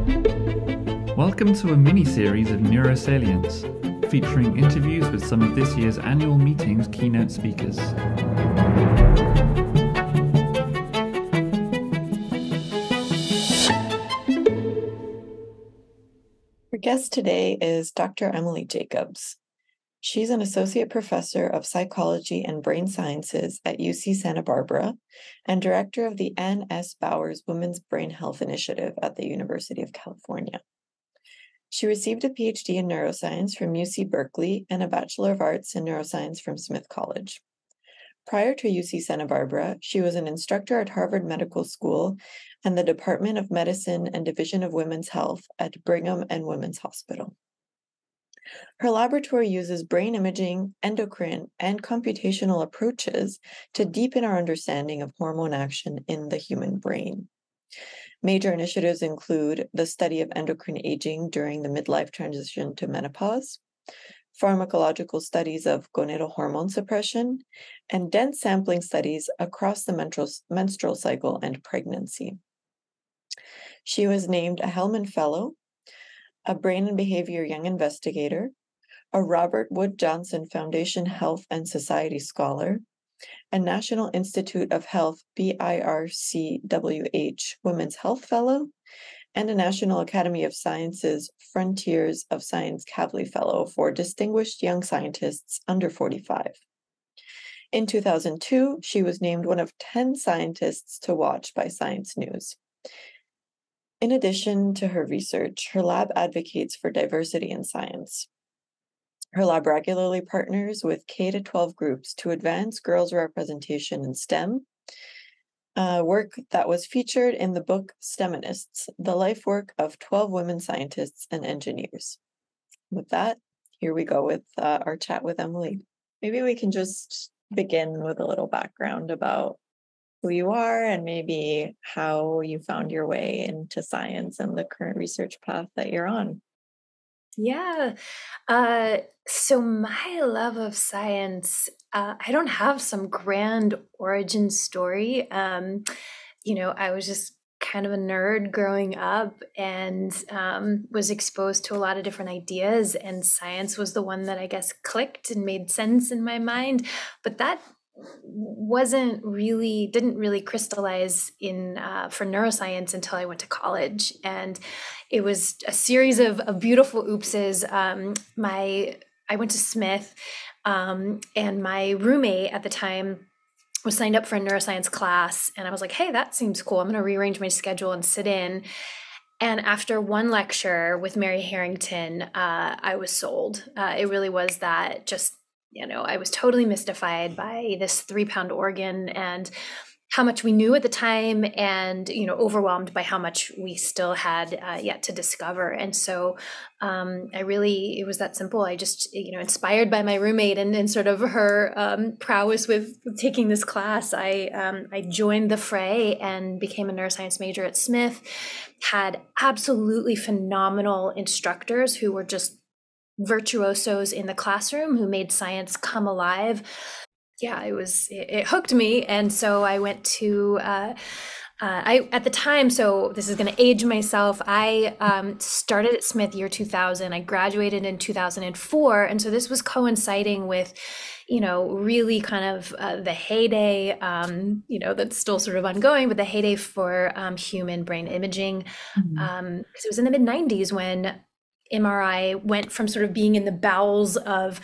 Welcome to a mini-series of Neuroscience, featuring interviews with some of this year's annual meeting's keynote speakers. Our guest today is Dr. Emily Jacobs. She's an associate professor of psychology and brain sciences at UC Santa Barbara and director of the Ann S. Bowers Women's Brain Health Initiative at the University of California. She received a PhD in neuroscience from UC Berkeley and a Bachelor of Arts in Neuroscience from Smith College. Prior to UC Santa Barbara, she was an instructor at Harvard Medical School and the Department of Medicine and Division of Women's Health at Brigham and Women's Hospital. Her laboratory uses brain imaging, endocrine, and computational approaches to deepen our understanding of hormone action in the human brain. Major initiatives include the study of endocrine aging during the midlife transition to menopause, pharmacological studies of gonadal hormone suppression, and dense sampling studies across the menstrual cycle and pregnancy. She was named a Hellman Fellow, a Brain and Behavior Young Investigator, a Robert Wood Johnson Foundation Health and Society Scholar, a National Institute of Health BIRCWH Women's Health Fellow, and a National Academy of Sciences Frontiers of Science Kavli Fellow for distinguished young scientists under 45. In 2002, she was named one of 10 scientists to watch by Science News. In addition to her research, her lab advocates for diversity in science. Her lab regularly partners with K-12 groups to advance girls' representation in STEM, work that was featured in the book STEMinists, the life work of 12 women scientists and engineers. With that, here we go with our chat with Emily. Maybe we can just begin with a little background about who you are and maybe how you found your way into science and the current research path that you're on. Yeah. So my love of science, I don't have some grand origin story. I was just kind of a nerd growing up and was exposed to a lot of different ideas, and science was the one that I guess clicked and made sense in my mind. But that didn't really crystallize in for neuroscience until I went to college, and it was a series of beautiful oopses. I went to Smith, and my roommate at the time was signed up for a neuroscience class, and I was like, hey, that seems cool. I'm going to rearrange my schedule and sit in. And after one lecture with Mary Harrington, I was sold. It really was that just, I was totally mystified by this 3-pound organ and how much we knew at the time, and, overwhelmed by how much we still had yet to discover. And so it was that simple. I just, inspired by my roommate and sort of her prowess with taking this class, I joined the fray and became a neuroscience major at Smith, had absolutely phenomenal instructors who were just virtuosos in the classroom who made science come alive. Yeah, it hooked me. And so I went to, at the time, so this is going to age myself, I started at Smith year 2000. I graduated in 2004. And so this was coinciding with, really kind of the heyday, that's still sort of ongoing, but the heyday for human brain imaging. Because it was in the mid-90s when MRI went from sort of being in the bowels of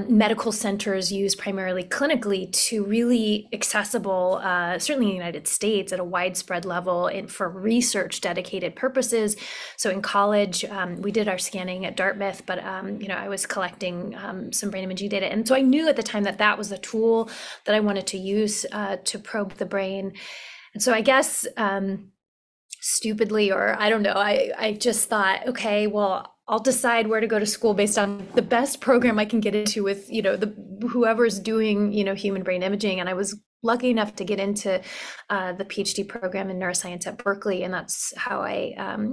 medical centers used primarily clinically to really accessible, certainly in the United States at a widespread level and for research dedicated purposes. So in college, we did our scanning at Dartmouth, but I was collecting some brain imaging data. And so I knew at the time that was the tool that I wanted to use to probe the brain. And so I guess stupidly, or I don't know, I just thought, okay, well, I'll decide where to go to school based on the best program I can get into with, whoever's doing, human brain imaging. And I was lucky enough to get into the PhD program in neuroscience at Berkeley. And that's how I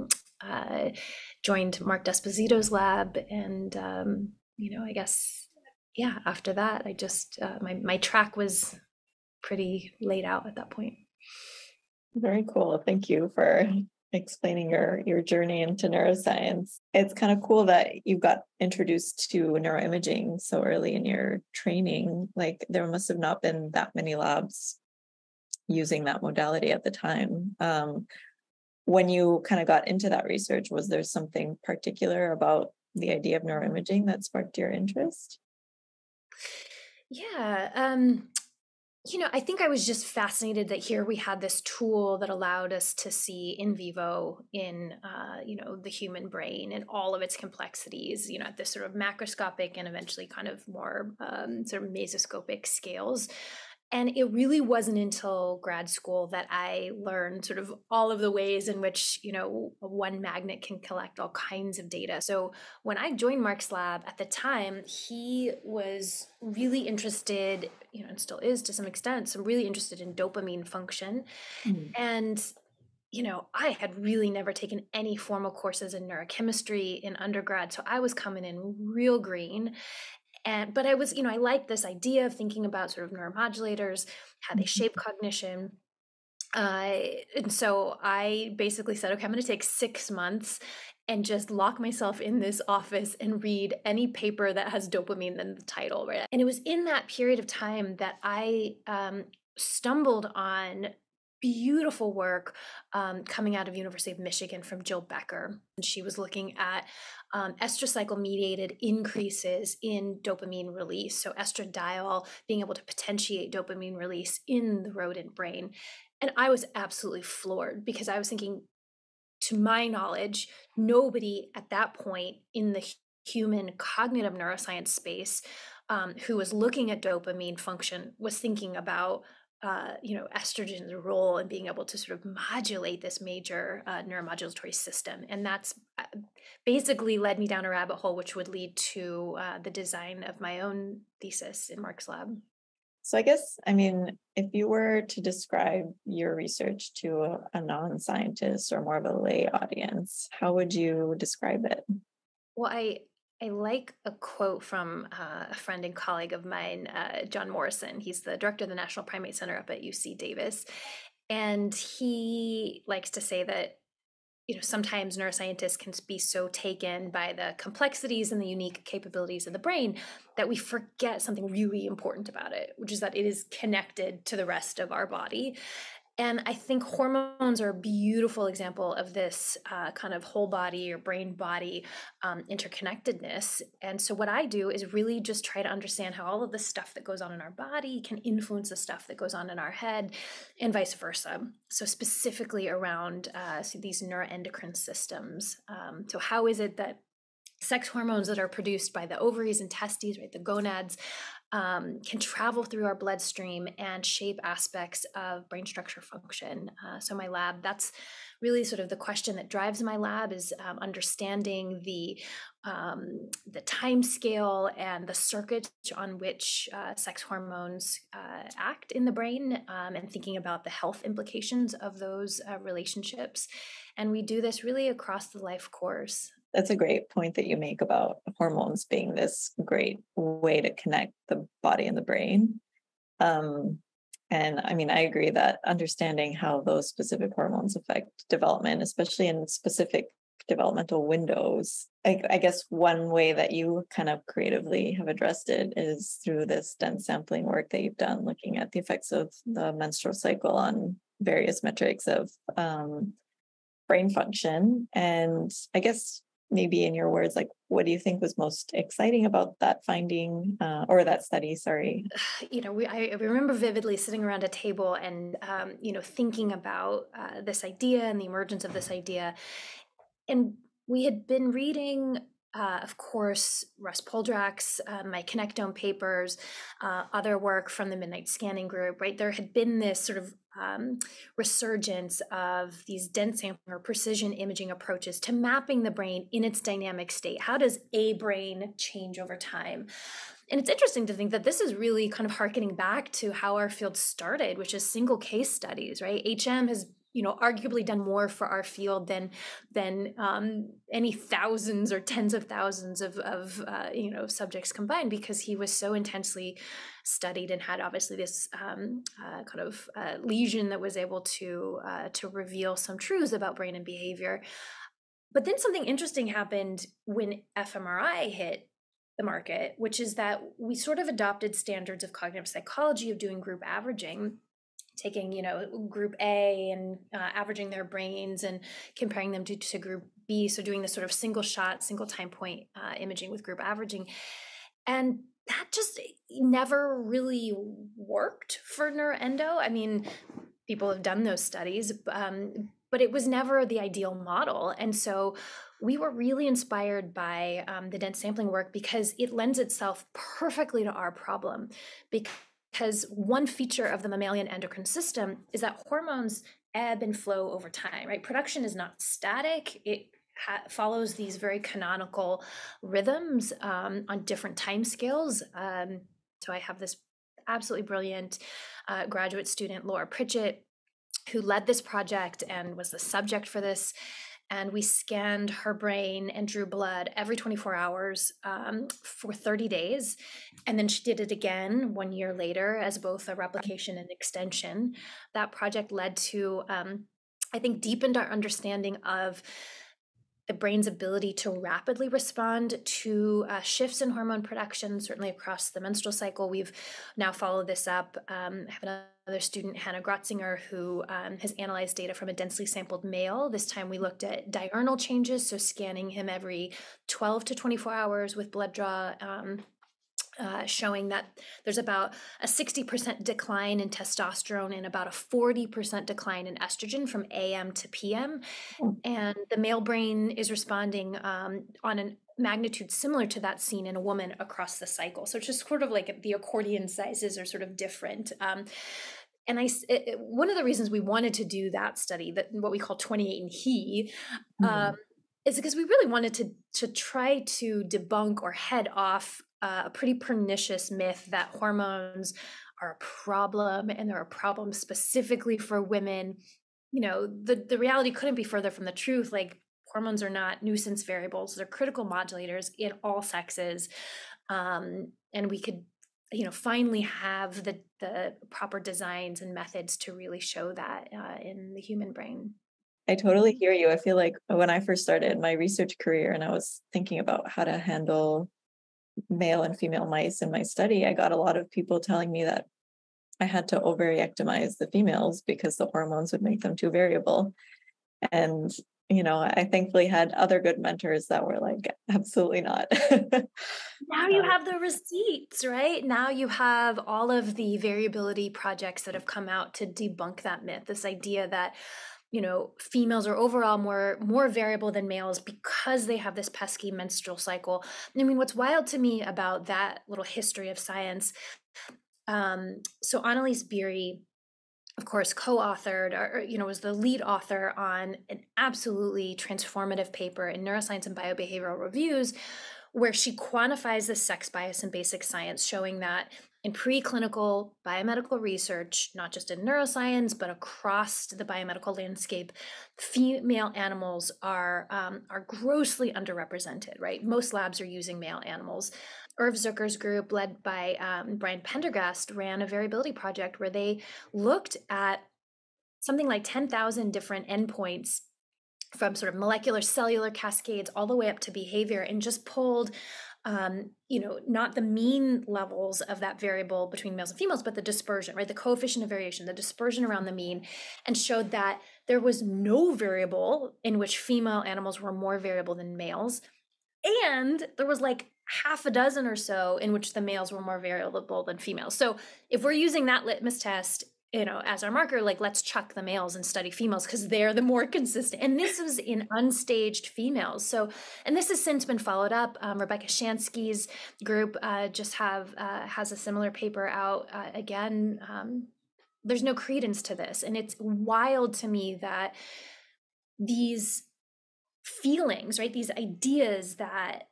joined Mark Desposito's lab. And, I guess, after that, I just, my track was pretty laid out at that point. Very cool. Thank you for explaining your journey into neuroscience. It's kind of cool that you got introduced to neuroimaging so early in your training. Like there must have not been that many labs using that modality at the time. When you kind of got into that research, was there something particular about the idea of neuroimaging that sparked your interest? Yeah. I think I was just fascinated that here we had this tool that allowed us to see in vivo in, the human brain and all of its complexities, at this sort of macroscopic and eventually kind of more sort of mesoscopic scales. And it really wasn't until grad school that I learned sort of all of the ways in which, one magnet can collect all kinds of data. So when I joined Mark's lab at the time, he was really interested, and still is to some extent, so really interested in dopamine function. Mm. And I had really never taken any formal courses in neurochemistry in undergrad. So I was coming in real green. But I was, I liked this idea of thinking about sort of neuromodulators, how they shape cognition. And so I basically said, okay, I'm going to take 6 months and just lock myself in this office and read any paper that has dopamine in the title, right? And it was in that period of time that I stumbled on beautiful work coming out of University of Michigan from Jill Becker. And she was looking at estradiol-mediated increases in dopamine release. So estradiol being able to potentiate dopamine release in the rodent brain. And I was absolutely floored because I was thinking, to my knowledge, nobody at that point in the human cognitive neuroscience space who was looking at dopamine function was thinking about estrogen's role in being able to sort of modulate this major neuromodulatory system. And that's basically led me down a rabbit hole, which would lead to the design of my own thesis in Mark's lab. So I guess, if you were to describe your research to a non-scientist or more of a lay audience, how would you describe it? Well, I like a quote from a friend and colleague of mine, John Morrison. He's the director of the National Primate Center up at UC Davis. And he likes to say that, sometimes neuroscientists can be so taken by the complexities and the unique capabilities of the brain that we forget something really important about it, which is that it is connected to the rest of our body. And I think hormones are a beautiful example of this kind of whole body or brain body interconnectedness. And so what I do is really just try to understand how all of the stuff that goes on in our body can influence the stuff that goes on in our head and vice versa. So specifically around these neuroendocrine systems. So how is it that sex hormones that are produced by the ovaries and testes, right, the gonads, can travel through our bloodstream and shape aspects of brain structure function. So my lab, that's really sort of the question that drives my lab, is understanding the time scale and the circuit on which sex hormones act in the brain, and thinking about the health implications of those relationships. And we do this really across the life course. That's a great point that you make about hormones being this great way to connect the body and the brain. And I agree that understanding how those specific hormones affect development, especially in specific developmental windows, I guess one way that you kind of creatively have addressed it is through this dense sampling work that you've done, looking at the effects of the menstrual cycle on various metrics of brain function. And I guess maybe in your words, like, what do you think was most exciting about that finding or that study? Sorry. I remember vividly sitting around a table and, thinking about this idea and the emergence of this idea. And we had been reading, of course, Russ Poldrak's, my Connectome papers, other work from the Midnight Scanning Group, right? There had been this sort of resurgence of these dense sampling or precision imaging approaches to mapping the brain in its dynamic state. How does a brain change over time? And it's interesting to think that this is really kind of hearkening back to how our field started, which is single case studies, right? HM has arguably done more for our field than any thousands or tens of thousands of subjects combined, because he was so intensely studied and had obviously this lesion that was able to reveal some truths about brain and behavior. But then something interesting happened when fMRI hit the market, which is that we sort of adopted standards of cognitive psychology of doing group averaging, taking, group A and averaging their brains and comparing them to group B. So doing this sort of single shot, single time point imaging with group averaging. And that just never really worked for neuroendo. I mean, people have done those studies, but it was never the ideal model. And so we were really inspired by the dense sampling work, because it lends itself perfectly to our problem. Because one feature of the mammalian endocrine system is that hormones ebb and flow over time, right? Production is not static. It follows these very canonical rhythms on different time scales. So I have this absolutely brilliant graduate student, Laura Pritchett, who led this project and was the subject for this. And we scanned her brain and drew blood every 24 hours for 30 days. And then she did it again 1 year later as both a replication and extension. That project led to, I think, deepened our understanding of the brain's ability to rapidly respond to shifts in hormone production, certainly across the menstrual cycle. We've now followed this up. I have another student, Hannah Grotzinger, who has analyzed data from a densely sampled male. This time we looked at diurnal changes, so scanning him every 12 to 24 hours with blood draw, showing that there's about a 60% decline in testosterone and about a 40% decline in estrogen from AM to PM. And the male brain is responding on a magnitude similar to that seen in a woman across the cycle. So it's just sort of like the accordion sizes are sort of different. And one of the reasons we wanted to do that study, that what we call 28 and He, is because we really wanted to try to debunk or head off a pretty pernicious myth that hormones are a problem, and they're a problem specifically for women. The reality couldn't be further from the truth. Like, hormones are not nuisance variables; they're critical modulators in all sexes, and we could, finally have the proper designs and methods to really show that in the human brain. I totally hear you. I feel like when I first started my research career and I was thinking about how to handle male and female mice in my study, I got a lot of people telling me that I had to ovariectomize the females because the hormones would make them too variable. And, I thankfully had other good mentors that were like, absolutely not. Now you have the receipts, right? Now you have all of the variability projects that have come out to debunk that myth, this idea that females are overall more variable than males because they have this pesky menstrual cycle. I mean, what's wild to me about that little history of science, so Annalise Beery, of course, co-authored or was the lead author on an absolutely transformative paper in Neuroscience and Biobehavioral Reviews, where she quantifies the sex bias in basic science, showing that in preclinical biomedical research, not just in neuroscience, but across the biomedical landscape, female animals are grossly underrepresented, right? Most labs are using male animals. Irv Zucker's group, led by Brian Pendergast, ran a variability project where they looked at something like 10,000 different endpoints from sort of molecular cellular cascades all the way up to behavior, and just pulled not the mean levels of that variable between males and females, but the dispersion, right? The coefficient of variation, the dispersion around the mean, and showed that there was no variable in which female animals were more variable than males. And there was like half a dozen or so in which the males were more variable than females. So if we're using that litmus test, as our marker, like, let's chuck the males and study females because they're the more consistent. And this is in unstaged females. So, and this has since been followed up. Rebecca Shansky's group just has a similar paper out. Again, there's no credence to this. And it's wild to me that these feelings, right? These ideas that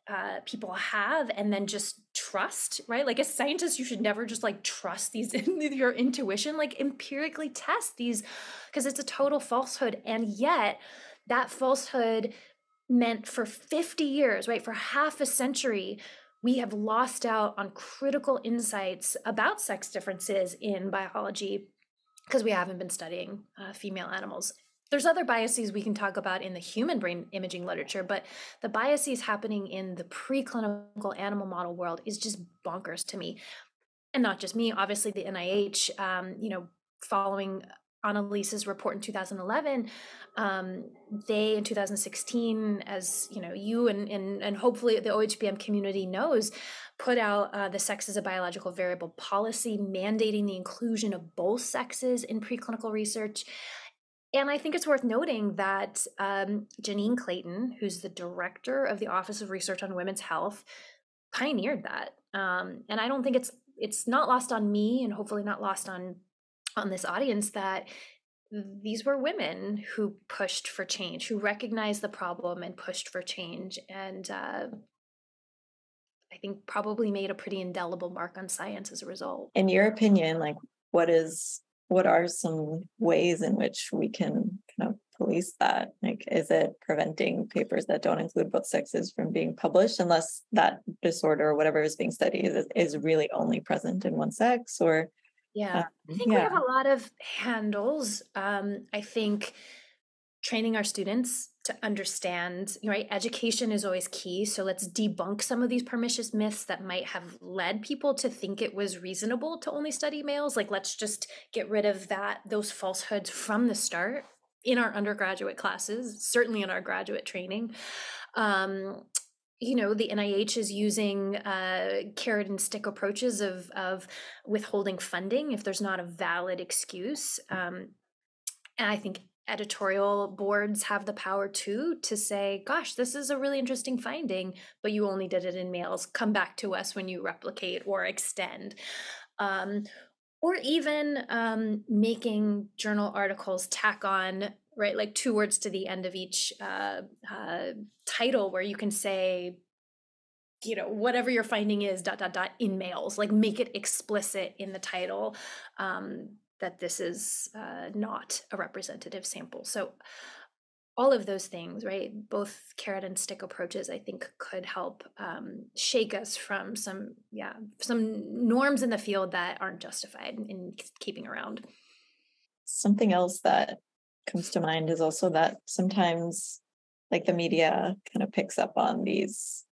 people have, and then just trust, right? Like as scientists, you should never just like trust these your intuition, like empirically test these, because it's a total falsehood. And yet that falsehood meant for 50 years, right? For half a century, we have lost out on critical insights about sex differences in biology because we haven't been studying female animals. There's other biases we can talk about in the human brain imaging literature, but the biases happening in the preclinical animal model world is just bonkers to me. And not just me, obviously the NIH, following Annalise's report in 2011, they in 2016, as you and hopefully the OHBM community knows, put out the sex as a biological variable policy, mandating the inclusion of both sexes in preclinical research. And I think it's worth noting that Janine Clayton, who's the director of the Office of Research on Women's Health, pioneered that. And I don't think it's not lost on me, and hopefully not lost on this audience, that these were women who pushed for change, who recognized the problem and pushed for change. And I think probably made a pretty indelible mark on science as a result. In your opinion, like what are some ways in which we can kind of police that? Like, is it preventing papers that don't include both sexes from being published unless that disorder or whatever is being studied is really only present in one sex? Or I think we have a lot of handles. I think training our students to understand, right? Education is always key. So let's debunk some of these pernicious myths that might have led people to think it was reasonable to only study males. Like, let's just get rid of those falsehoods from the start in our undergraduate classes, certainly in our graduate training. The NIH is using carrot and stick approaches of withholding funding if there's not a valid excuse. And I think editorial boards have the power to say, gosh, this is a really interesting finding, but you only did it in males. Come back to us when you replicate or extend. Or even making journal articles tack on, right, like 2 words to the end of each title, where you can say, whatever your finding is, ... in males, like make it explicit in the title that this is not a representative sample. So all of those things, right, both carrot and stick approaches, I think could help shake us from some norms in the field that aren't justified in keeping around. Something else that comes to mind is also that sometimes like the media kind of picks up on these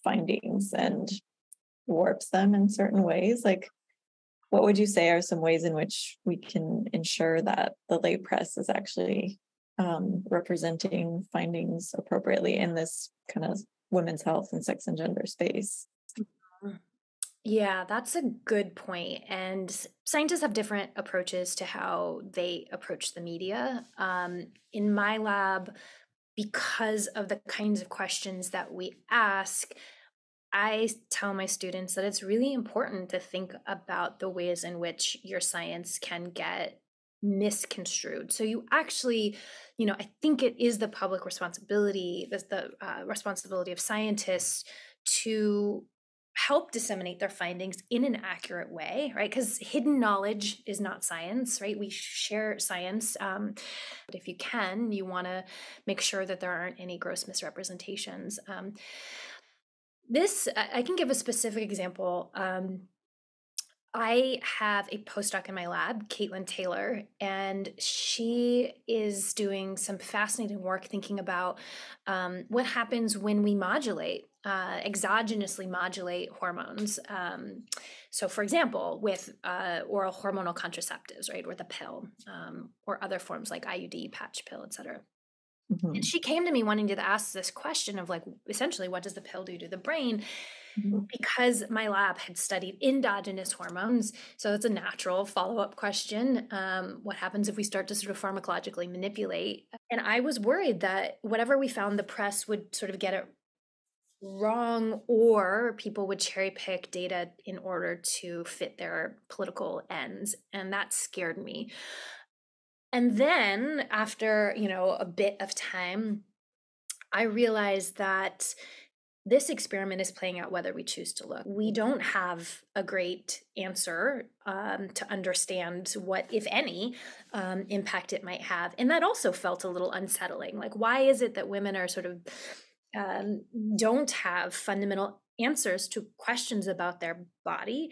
findings and warps them in certain ways. Like, what would you say are some ways in which we can ensure that the lay press is actually representing findings appropriately in this kind of women's health and sex and gender space? Yeah, that's a good point. And scientists have different approaches to how they approach the media. In my lab, because of the kinds of questions that we ask, I tell my students that it's really important to think about the ways in which your science can get misconstrued. So you actually, I think it is the public responsibility, the responsibility of scientists to help disseminate their findings in an accurate way, right? Because hidden knowledge is not science, right? We share science. But if you can, you want to make sure that there aren't any gross misrepresentations. I can give a specific example. I have a postdoc in my lab, Caitlin Taylor, and she is doing some fascinating work thinking about what happens when we exogenously modulate hormones. So for example, with oral hormonal contraceptives, right, or the pill, or other forms like IUD, patch pill, et cetera. Mm-hmm. And she came to me wanting to ask this question of, like, essentially, what does the pill do to the brain? Mm-hmm. Because my lab had studied endogenous hormones. So it's a natural follow-up question. What happens if we start to sort of pharmacologically manipulate? And I was worried that whatever we found, the press would sort of get it wrong, or people would cherry pick data in order to fit their political ends. And that scared me. And then after, a bit of time, I realized that this experiment is playing out whether we choose to look. We don't have a great answer to understand what, if any, impact it might have. And that also felt a little unsettling. Like, why is it that women are sort of don't have fundamental answers to questions about their body?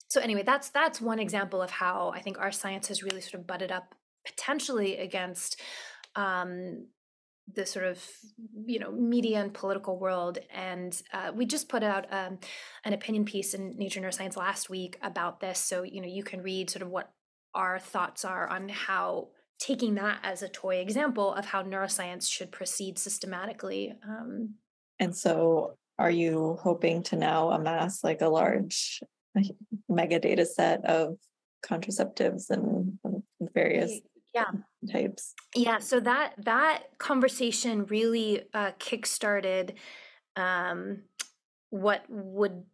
So anyway, that's one example of how I think our science has really sort of butted up potentially against the sort of media and political world. And we just put out an opinion piece in Nature Neuroscience last week about this. So you can read sort of what our thoughts are on how taking that as a toy example of how neuroscience should proceed systematically. And so are you hoping to now amass like a large mega data set of contraceptives and various types? Yeah, so that conversation really kickstarted what would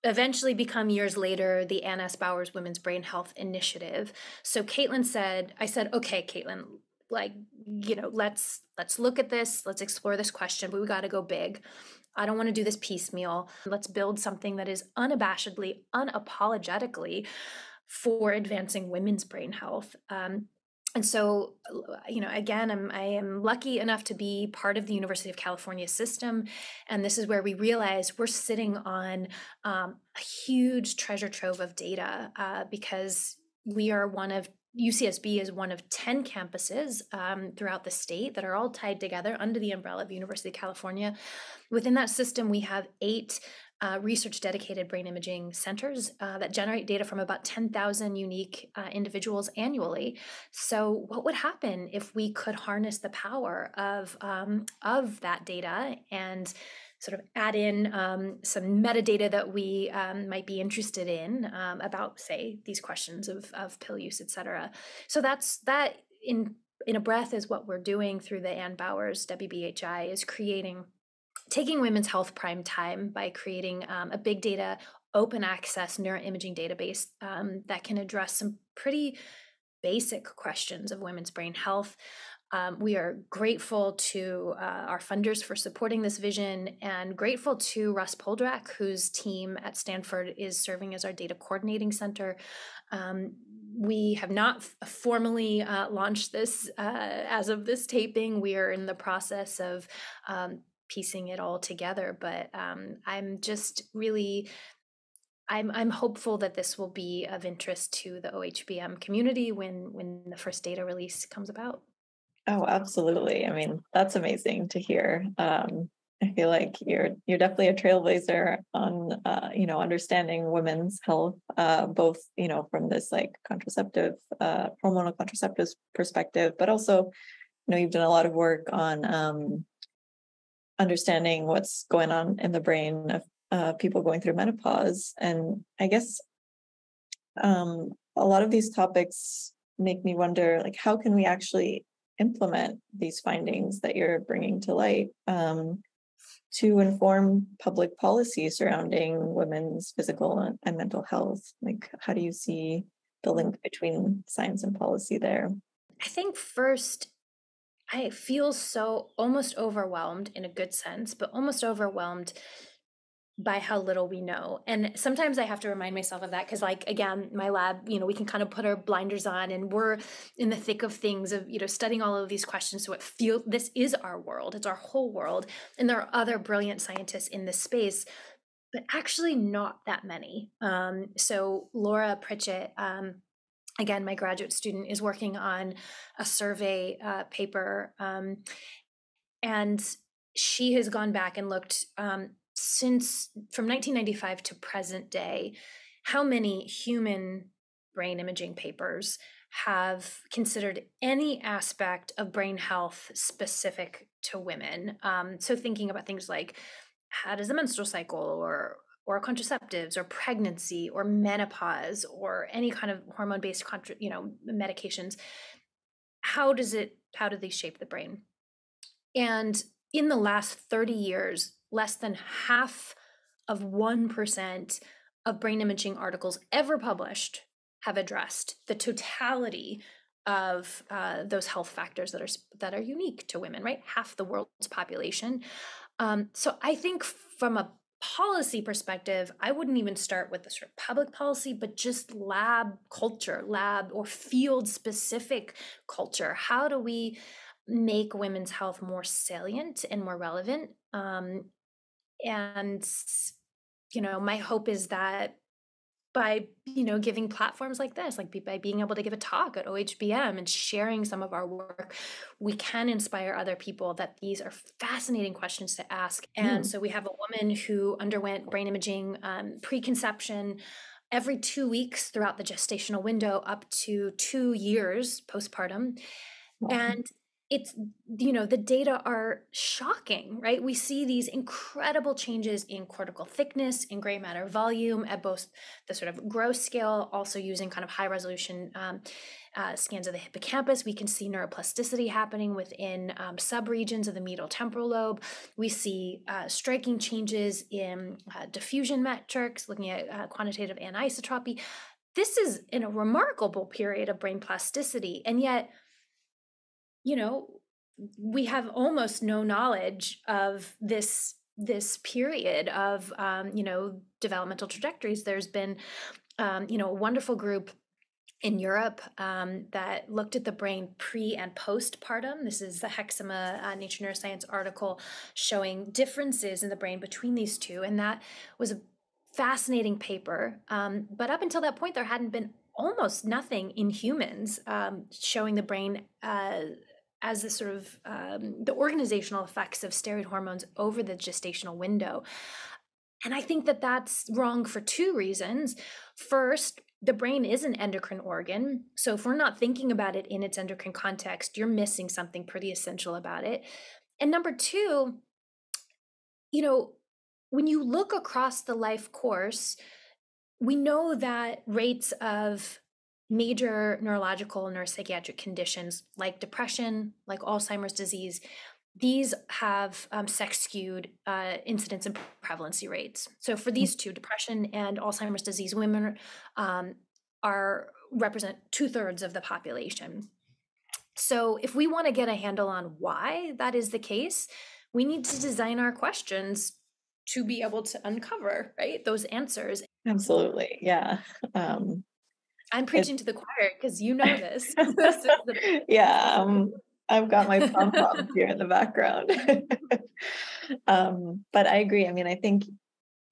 eventually become years later the Ann S. Bowers Women's Brain Health Initiative. So I said, okay, Caitlin, like, let's look at this, let's explore this question, but we got to go big. I don't want to do this piecemeal. Let's build something that is unabashedly, unapologetically for advancing women's brain health. And so, again, I am lucky enough to be part of the University of California system. And this is where we realize we're sitting on a huge treasure trove of data because UCSB is one of 10 campuses throughout the state that are all tied together under the umbrella of University of California. Within that system, we have 8 research-dedicated brain imaging centers that generate data from about 10,000 unique individuals annually. So what would happen if we could harness the power of that data and sort of add in some metadata that we might be interested in about, say, these questions of pill use, et cetera. So that in a breath is what we're doing through the Ann Bowers WBHI, is taking women's health prime time by creating a big data, open access neuroimaging database that can address some pretty basic questions of women's brain health. We are grateful to our funders for supporting this vision, and grateful to Russ Poldrack, whose team at Stanford is serving as our data coordinating center. We have not formally launched this as of this taping. We are in the process of piecing it all together, but I'm just really I'm hopeful that this will be of interest to the OHBM community when the first data release comes about. Oh, absolutely. I mean, that's amazing to hear. I feel like you're definitely a trailblazer on understanding women's health, both from this like hormonal contraceptives perspective, but also you've done a lot of work on understanding what's going on in the brain of people going through menopause. And I guess a lot of these topics make me wonder, like, how can we actually implement these findings that you're bringing to light to inform public policy surrounding women's physical and mental health? Like, how do you see the link between science and policy there? I think first, I feel so almost overwhelmed in a good sense, but almost overwhelmed by how little we know. And sometimes I have to remind myself of that because, like, again, my lab, we can kind of put our blinders on and we're in the thick of things of, studying all of these questions. So this is our world. It's our whole world. And there are other brilliant scientists in this space, but actually not that many. So Laura Pritchett, again, my graduate student, is working on a survey paper, and she has gone back and looked from 1995 to present day, how many human brain imaging papers have considered any aspect of brain health specific to women. So thinking about things like, how does the menstrual cycle or contraceptives or pregnancy or menopause or any kind of hormone-based medications, how do they shape the brain? And in the last 30 years, less than half of 1% of brain imaging articles ever published have addressed the totality of those health factors that are unique to women, right? Half the world's population. So I think from a policy perspective, I wouldn't even start with the sort of public policy, but just lab culture, lab or field specific culture. How do we make women's health more salient and more relevant? And, my hope is that by, giving platforms like this, like by being able to give a talk at OHBM and sharing some of our work, we can inspire other people that these are fascinating questions to ask. And so we have a woman who underwent brain imaging preconception every 2 weeks throughout the gestational window up to 2 years postpartum. And it's, the data are shocking, right? We see these incredible changes in cortical thickness, in gray matter volume at both the sort of gross scale, also using kind of high resolution scans of the hippocampus. We can see neuroplasticity happening within subregions of the medial temporal lobe. We see striking changes in diffusion metrics, looking at quantitative anisotropy. This is in a remarkable period of brain plasticity, and yet we have almost no knowledge of this period of, developmental trajectories. There's been, a wonderful group in Europe that looked at the brain pre and postpartum. This is the Hexama Nature Neuroscience article showing differences in the brain between these two. And that was a fascinating paper. But up until that point, there hadn't been almost nothing in humans showing the brain as the sort of the organizational effects of steroid hormones over the gestational window. And I think that that's wrong for two reasons. First, the brain is an endocrine organ. So if we're not thinking about it in its endocrine context, you're missing something pretty essential about it. And number two, when you look across the life course, we know that rates of major neurological and neuropsychiatric conditions like depression, like Alzheimer's disease, these have sex-skewed incidence and prevalency rates. So for these two, depression and Alzheimer's disease, women represent 2/3 of the population. So if we want to get a handle on why that is the case, we need to design our questions to be able to uncover, right, those answers. Absolutely. Yeah. I'm preaching to the choir because you know this. Yeah, I've got my pom-poms here in the background. But I agree. I mean, I think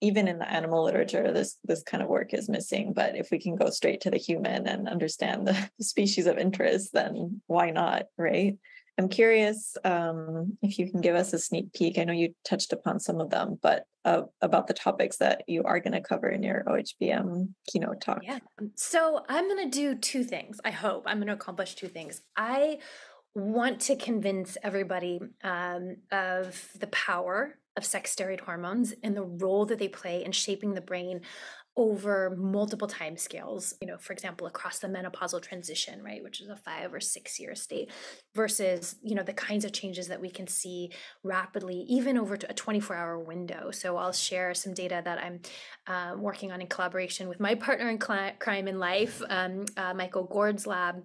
even in the animal literature, this kind of work is missing. But if we can go straight to the human and understand the species of interest, then why not, right? I'm curious if you can give us a sneak peek. I know you touched upon some of them, but about the topics that you are going to cover in your OHBM keynote talk. Yeah. So I'm going to do two things. I hope I'm going to accomplish two things. I want to convince everybody of the power of sex steroid hormones and the role that they play in shaping the brain over multiple time scales, for example, across the menopausal transition, right, which is a 5 or 6 year state, versus, the kinds of changes that we can see rapidly, even over a 24-hour window. So I'll share some data that I'm working on in collaboration with my partner in crime in life, Michael Gord's lab,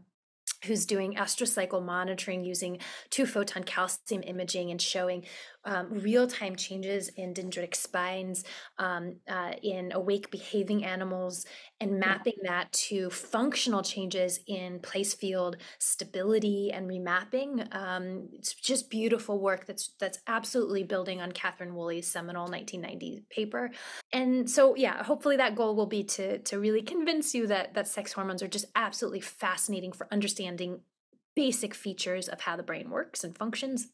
who's doing astrocycle monitoring using 2-photon calcium imaging and showing real-time changes in dendritic spines in awake behaving animals and mapping that to functional changes in place field stability and remapping. It's just beautiful work that's absolutely building on Catherine Woolley's seminal 1990 paper. And so, yeah, hopefully that goal will be to really convince you that sex hormones are just absolutely fascinating for understanding basic features of how the brain works and functions.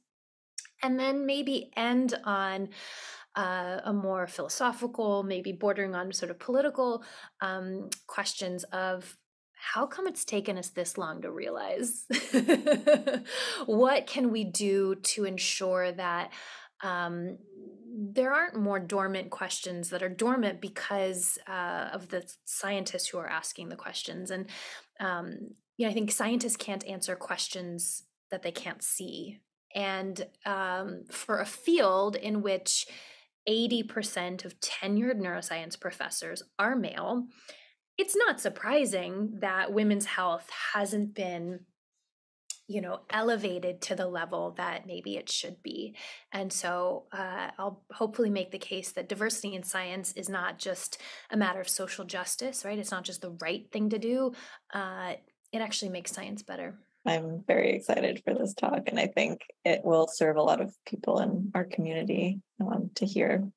And then maybe end on a more philosophical, maybe bordering on sort of political questions of how come it's taken us this long to realize? What can we do to ensure that there aren't more dormant questions that are dormant because of the scientists who are asking the questions? And I think scientists can't answer questions that they can't see. And for a field in which 80% of tenured neuroscience professors are male, it's not surprising that women's health hasn't been elevated to the level that maybe it should be. And so I'll hopefully make the case that diversity in science is not just a matter of social justice, right? It's not just the right thing to do. It actually makes science better. I'm very excited for this talk, and I think it will serve a lot of people in our community to hear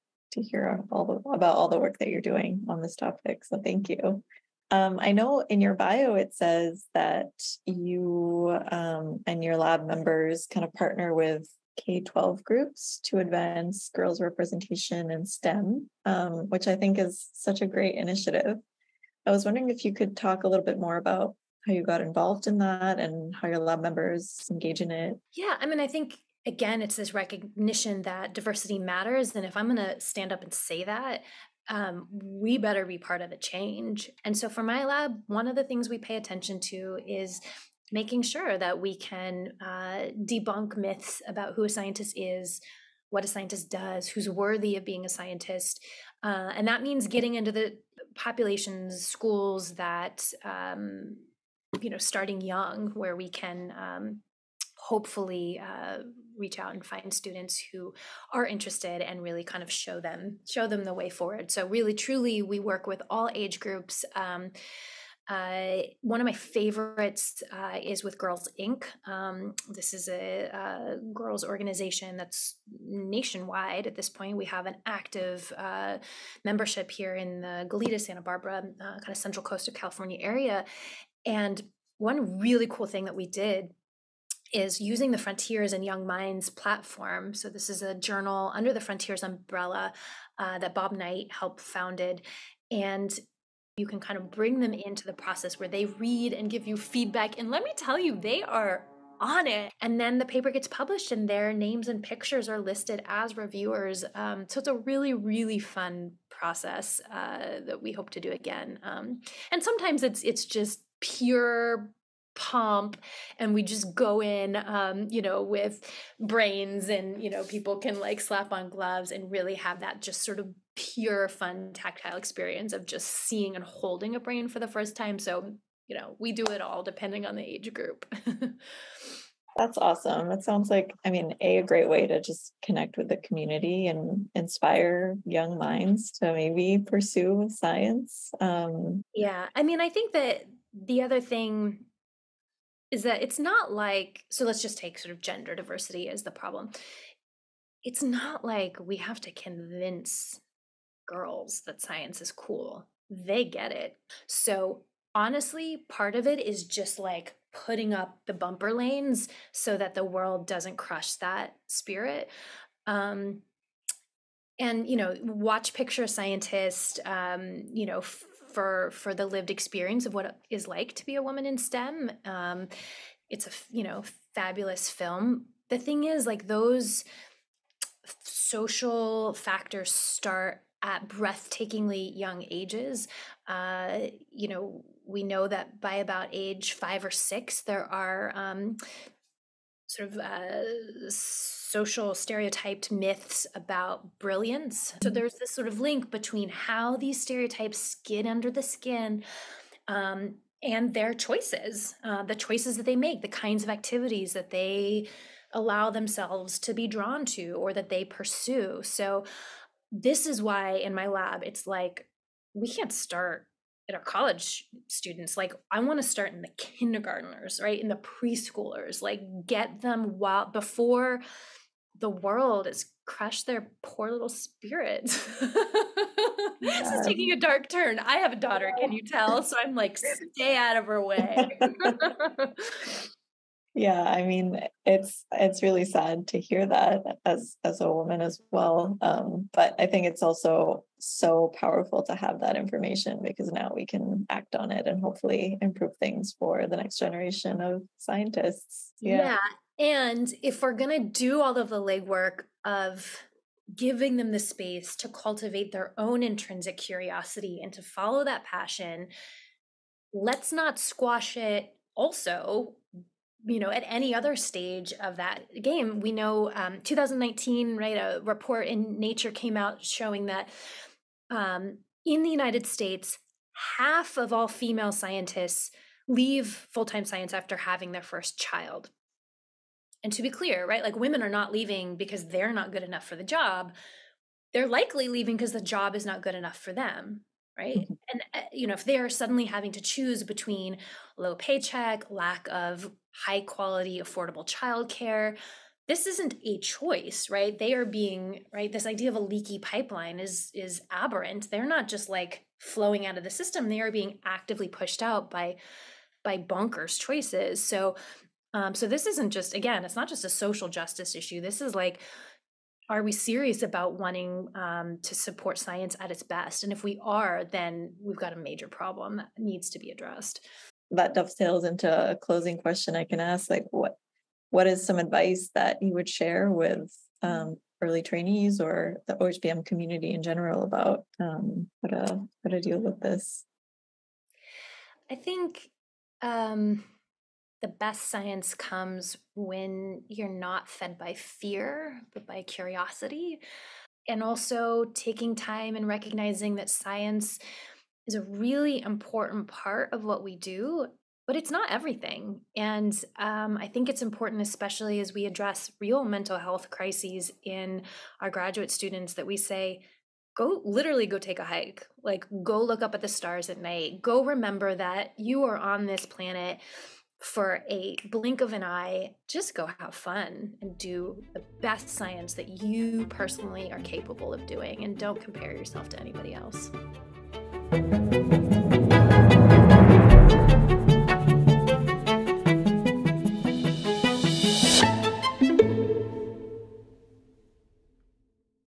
about all the work that you're doing on this topic. So thank you. I know in your bio it says that you and your lab members kind of partner with K-12 groups to advance girls' representation in STEM, which I think is such a great initiative. I was wondering if you could talk a little bit more about how you got involved in that and how your lab members engage in it. Yeah, I mean, I think, again, it's this recognition that diversity matters. And if I'm going to stand up and say that, we better be part of the change. And so for my lab, one of the things we pay attention to is making sure that we can debunk myths about who a scientist is, what a scientist does, who's worthy of being a scientist. And that means getting into the populations, schools that, starting young, where we can hopefully reach out and find students who are interested and really kind of show them the way forward. So really, truly, we work with all age groups. One of my favorites is with Girls Inc. This is a girls organization that's nationwide at this point. We have an active membership here in the Goleta, Santa Barbara, kind of central coast of California area. And one really cool thing that we did is using the Frontiers and Young Minds platform. So this is a journal under the Frontiers umbrella that Bob Knight helped founded. And you can kind of bring them into the process where they read and give you feedback. And let me tell you, they are on it. And then the paper gets published and their names and pictures are listed as reviewers. So it's a really, really fun process that we hope to do again. And sometimes it's just pure pomp and we just go in with brains and people can like slap on gloves and really have that just sort of pure fun tactile experience of just seeing and holding a brain for the first time. So we do it all depending on the age group. That's awesome. That sounds like, a great way to just connect with the community and inspire young minds to maybe pursue science. Yeah, I think that the other thing is that it's not like, so let's just take sort of gender diversity as the problem. It's not like we have to convince girls that science is cool. They get it. So honestly, part of it is just like putting up the bumper lanes so that the world doesn't crush that spirit. And, watch Picture a Scientist, for the lived experience of what it is like to be a woman in STEM. It's a, fabulous film. The thing is, like, those social factors start at breathtakingly young ages. We know that by about age 5 or 6, there are sort of social stereotyped myths about brilliance. So there's this sort of link between how these stereotypes get under the skin and their choices, the choices that they make, the kinds of activities that they allow themselves to be drawn to or that they pursue. So this is why in my lab, it's like, we can't start at our college students. Like, I want to start in the kindergartners, right? In the preschoolers, like get them before the world has crushed their poor little spirits. Yeah. This is taking a dark turn. I have a daughter, can you tell? So I'm like, stay out of her way. Yeah, it's really sad to hear that as a woman as well. But I think it's also so powerful to have that information because now we can act on it and hopefully improve things for the next generation of scientists. Yeah. And if we're going to do all of the legwork of giving them the space to cultivate their own intrinsic curiosity and to follow that passion, let's not squash it also at any other stage of that game. We know 2019, right, a report in Nature came out showing that in the United States, half of all female scientists leave full-time science after having their first child. And to be clear, right, like women are not leaving because they're not good enough for the job. They're likely leaving because the job is not good enough for them, right? Mhm. And, if they are suddenly having to choose between low paycheck, lack of high quality, affordable childcare, this isn't a choice, right? They are being, right, this idea of a leaky pipeline is aberrant. They're not just like flowing out of the system. They are being actively pushed out by bonkers choices. So this isn't just, again, it's not just a social justice issue. This is like, are we serious about wanting to support science at its best? And if we are, then we've got a major problem that needs to be addressed. That dovetails into a closing question I can ask, like what is some advice that you would share with early trainees or the OHBM community in general about how to deal with this? I think the best science comes when you're not fed by fear, but by curiosity. And also taking time and recognizing that science is a really important part of what we do, but it's not everything. And I think it's important, especially as we address real mental health crises in our graduate students, that we say, literally go take a hike, like go look up at the stars at night, go remember that you are on this planet for a blink of an eye. Just go have fun and do the best science that you personally are capable of doing, and don't compare yourself to anybody else.